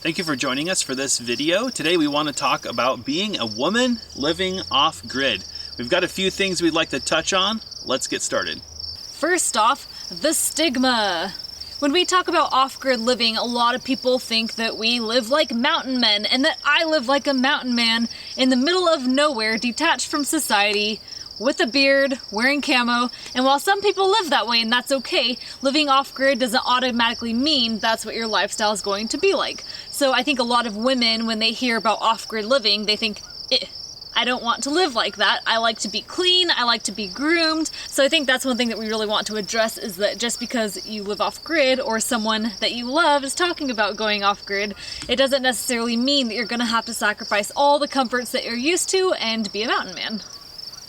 Thank you for joining us for this video. Today we want to talk about being a woman living off-grid. We've got a few things we'd like to touch on. Let's get started. First off, the stigma. When we talk about off-grid living, a lot of people think that we live like mountain men and that I live like a mountain man in the middle of nowhere, detached from society, with a beard, wearing camo, and while some people live that way and that's okay, living off-grid doesn't automatically mean that's what your lifestyle is going to be like. So I think a lot of women, when they hear about off-grid living, they think, I don't want to live like that. I like to be clean, I like to be groomed. So I think that's one thing that we really want to address, is that just because you live off-grid or someone that you love is talking about going off-grid, it doesn't necessarily mean that you're gonna have to sacrifice all the comforts that you're used to and be a mountain man.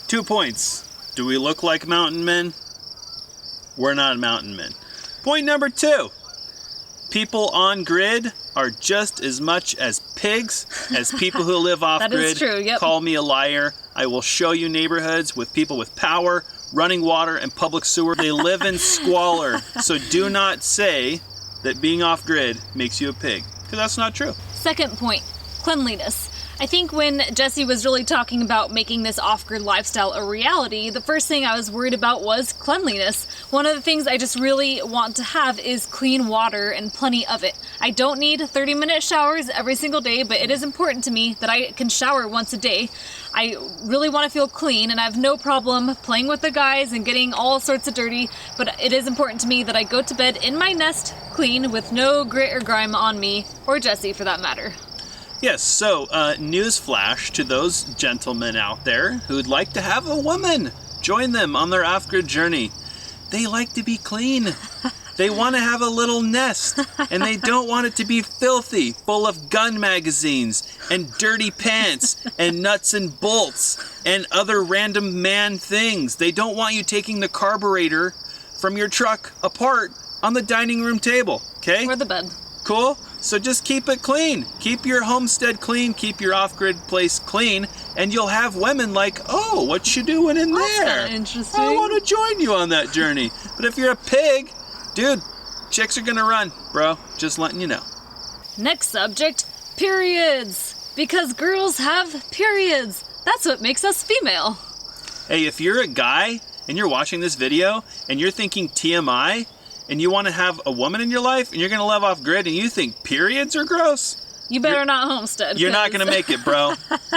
2 points. Do we look like mountain men? We're not mountain men. Point number 2. People on grid are just as much as pigs as people who live off grid. That is true, yep. Call me a liar. I will show you neighborhoods with people with power, running water, and public sewer. They live in squalor. So do not say that being off grid makes you a pig, because that's not true. Second point, cleanliness. I think when Jesse was really talking about making this off-grid lifestyle a reality, the first thing I was worried about was cleanliness. One of the things I just really want to have is clean water and plenty of it. I don't need 30-minute showers every single day, but it is important to me that I can shower once a day. I really want to feel clean, and I have no problem playing with the guys and getting all sorts of dirty, but it is important to me that I go to bed in my nest clean with no grit or grime on me, or Jesse for that matter. Yes, so newsflash to those gentlemen out there who'd like to have a woman join them on their off-grid journey. They like to be clean. They want to have a little nest, and they don't want it to be filthy, full of gun magazines and dirty pants and nuts and bolts and other random man things. They don't want you taking the carburetor from your truck apart on the dining room table, okay? Or the bed. Cool? So just keep it clean. Keep your homestead clean. Keep your off-grid place clean. And you'll have women like, oh, what you doing in there? That's kinda interesting. I want to join you on that journey. But if you're a pig, dude, chicks are gonna run, bro. Just letting you know. Next subject, periods. Because girls have periods. That's what makes us female. Hey, if you're a guy and you're watching this video and you're thinking TMI, and you want to have a woman in your life, and you're going to live off-grid, and you think periods are gross, you better not homestead. You're not going to make it, bro.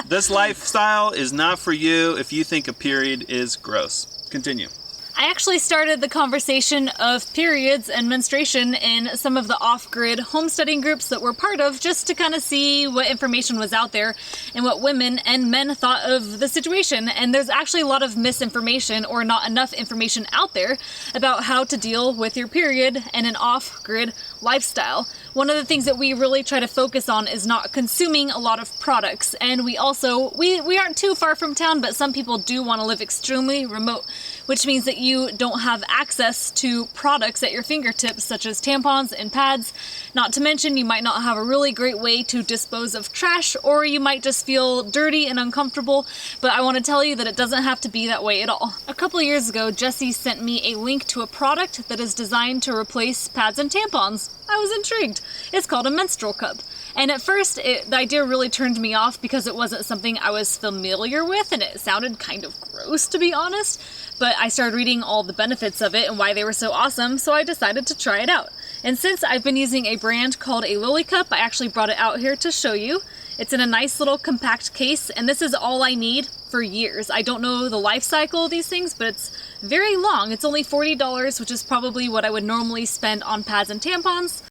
This lifestyle is not for you if you think a period is gross. Continue. I actually started the conversation of periods and menstruation in some of the off-grid homesteading groups that we're part of, just to kind of see what information was out there and what women and men thought of the situation. And there's actually a lot of misinformation or not enough information out there about how to deal with your period and an off-grid lifestyle. One of the things that we really try to focus on is not consuming a lot of products. And we also, we aren't too far from town, but some people do want to live extremely remote, which means that you don't have access to products at your fingertips, such as tampons and pads. Not to mention, you might not have a really great way to dispose of trash, or you might just feel dirty and uncomfortable. But I want to tell you that it doesn't have to be that way at all. A couple of years ago, Jesse sent me a link to a product that is designed to replace pads and tampons. I was intrigued. It's called a menstrual cup. And at first, the idea really turned me off because it wasn't something I was familiar with, and it sounded kind of gross, to be honest. But I started reading all the benefits of it and why they were so awesome, so I decided to try it out. And since I've been using a brand called a Lily Cup, I actually brought it out here to show you. It's in a nice little compact case, and this is all I need for years. I don't know the life cycle of these things, but it's very long. It's only $40, which is probably what I would normally spend on pads and tampons.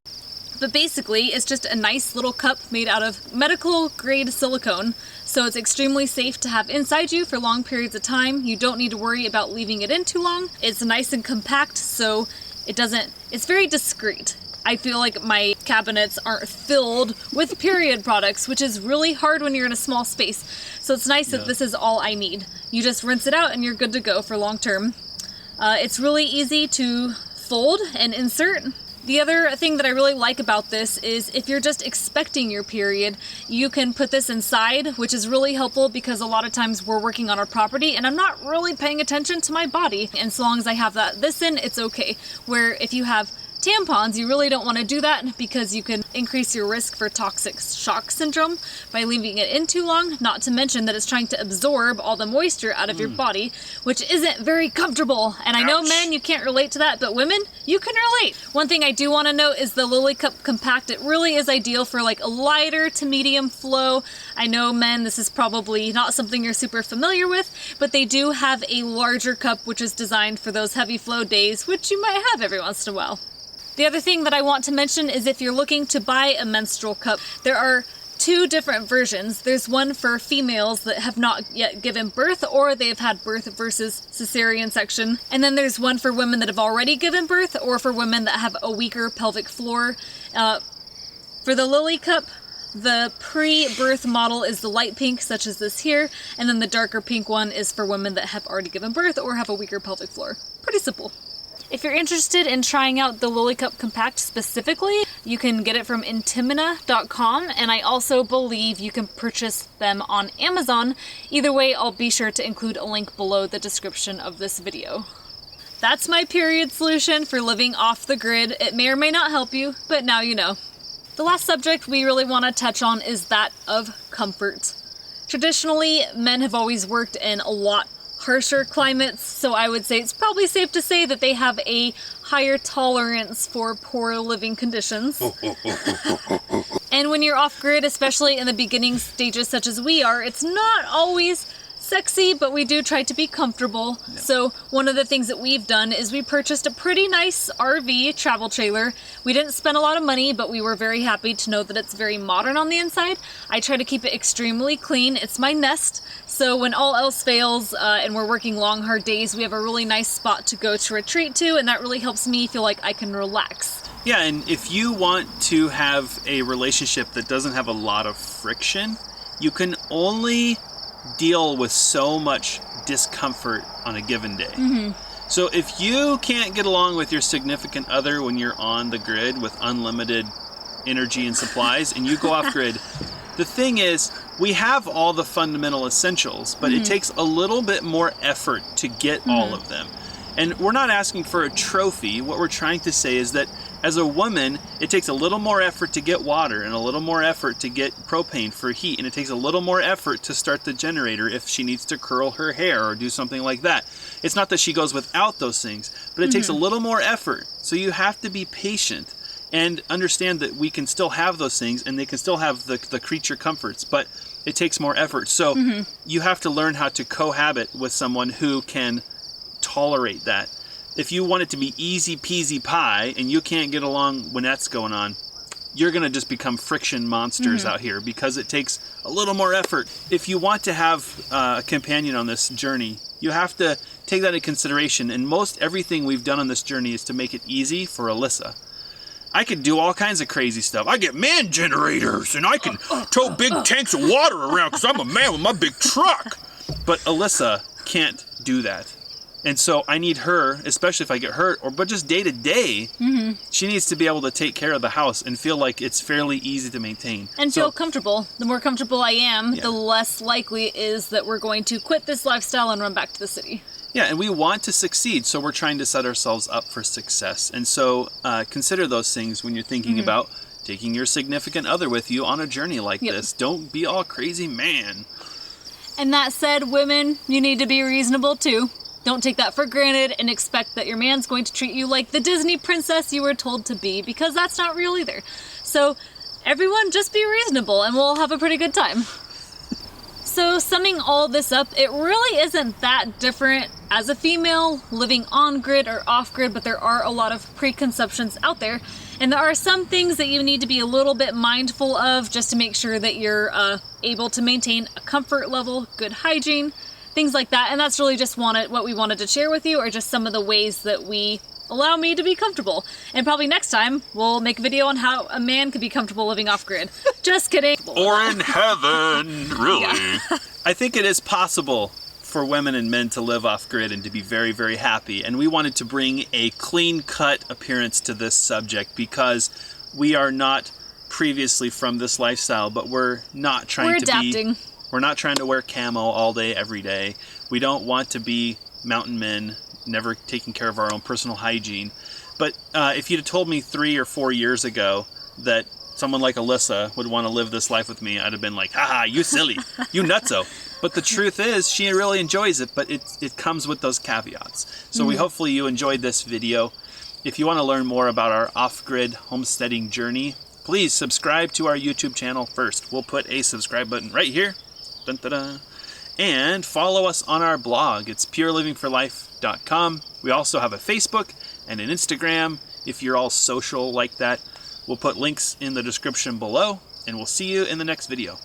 But basically, it's just a nice little cup made out of medical grade silicone, so it's extremely safe to have inside you for long periods of time. You don't need to worry about leaving it in too long. It's nice and compact, so it's very discreet. I feel like my cabinets aren't filled with period products, which is really hard when you're in a small space. So it's nice that this is all I need. You just rinse it out and you're good to go for long term. It's really easy to fold and insert. The other thing that I really like about this is if you're just expecting your period, you can put this inside, which is really helpful because a lot of times we're working on our property and I'm not really paying attention to my body. And so long as I have this in, it's okay. Where if you have Tampons, you really don't want to do that because you can increase your risk for toxic shock syndrome by leaving it in too long, not to mention that it's trying to absorb all the moisture out of your body, which isn't very comfortable. And I know men, you can't relate to that, but women, you can relate. One thing I do want to note is the Lily Cup Compact. It really is ideal for like a lighter to medium flow. I know men, this is probably not something you're super familiar with, but they do have a larger cup which is designed for those heavy flow days, which you might have every once in a while. The other thing that I want to mention is if you're looking to buy a menstrual cup, there are 2 different versions. There's one for females that have not yet given birth or they've had birth versus cesarean section. And then there's one for women that have already given birth or for women that have a weaker pelvic floor. For the Lily Cup, the pre-birth model is the light pink, such as this here, and then the darker pink one is for women that have already given birth or have a weaker pelvic floor. Pretty simple. If you're interested in trying out the Lily Cup Compact specifically, you can get it from intimina.com, and I also believe you can purchase them on Amazon. Either way, I'll be sure to include a link below the description of this video. That's my period solution for living off the grid. It may or may not help you, but now you know. The last subject we really want to touch on is that of comfort. Traditionally, men have always worked in a lot harsher climates, so I would say it's probably safe to say that they have a higher tolerance for poor living conditions. And when you're off-grid, especially in the beginning stages such as we are, it's not always sexy, but we do try to be comfortable. Yeah. So one of the things that we've done is we purchased a pretty nice RV travel trailer. We didn't spend a lot of money, but we were very happy to know that it's very modern on the inside. I try to keep it extremely clean. It's my nest. So when all else fails and we're working long, hard days, we have a really nice spot to go to retreat to, and that really helps me feel like I can relax. Yeah, and if you want to have a relationship that doesn't have a lot of friction, you can only deal with so much discomfort on a given day. Mm-hmm. So if you can't get along with your significant other when you're on the grid with unlimited energy and supplies and you go off grid, the thing is, we have all the fundamental essentials, but it takes a little bit more effort to get all of them. And we're not asking for a trophy. What we're trying to say is that as a woman, it takes a little more effort to get water and a little more effort to get propane for heat. And it takes a little more effort to start the generator if she needs to curl her hair or do something like that. It's not that she goes without those things, but it takes a little more effort. So you have to be patient and understand that we can still have those things and they can still have the creature comforts, but it takes more effort. So you have to learn how to cohabit with someone who can tolerate that. If you want it to be easy peasy pie and you can't get along when that's going on, you're going to just become friction monsters out here because it takes a little more effort. If you want to have a companion on this journey, you have to take that into consideration. And most everything we've done on this journey is to make it easy for Alyssa. I could do all kinds of crazy stuff. I get man generators and I can tow big tanks of water around because I'm a man with my big truck. But Alyssa can't do that. And so I need her, especially if I get hurt, but just day to day, she needs to be able to take care of the house and feel like it's fairly easy to maintain. And feel comfortable. The more comfortable I am, the less likely it is that we're going to quit this lifestyle and run back to the city. Yeah, and we want to succeed, so we're trying to set ourselves up for success. And so consider those things when you're thinking about taking your significant other with you on a journey like this. Don't be all crazy man. And that said, women, you need to be reasonable too. Don't take that for granted and expect that your man's going to treat you like the Disney princess you were told to be, because that's not real either. So everyone just be reasonable and we'll have a pretty good time. So summing all this up, it really isn't that different as a female living on grid or off grid, but there are a lot of preconceptions out there. And there are some things that you need to be a little bit mindful of just to make sure that you're able to maintain a comfort level, good hygiene, things like that. And that's really just what we wanted to share with you, or just some of the ways that we allow me to be comfortable. And probably next time we'll make a video on how a man could be comfortable living off grid. Just kidding. Or in heaven, really. Yeah. I think it is possible for women and men to live off grid and to be very, very happy. And we wanted to bring a clean-cut appearance to this subject because we are not previously from this lifestyle, but we're not trying to adapting. We're not trying to wear camo all day, every day. We don't want to be mountain men, never taking care of our own personal hygiene. But if you'd have told me 3 or 4 years ago that someone like Alyssa would want to live this life with me, I'd have been like, haha, you silly, you nutso. But the truth is, she really enjoys it, but it comes with those caveats. So hopefully you enjoyed this video. If you want to learn more about our off-grid homesteading journey, please subscribe to our YouTube channel first. We'll put a subscribe button right here. Dun, dun, dun. And follow us on our blog. It's purelivingforlife.com. We also have a Facebook and an Instagram if you're all social like that. We'll put links in the description below, and we'll see you in the next video.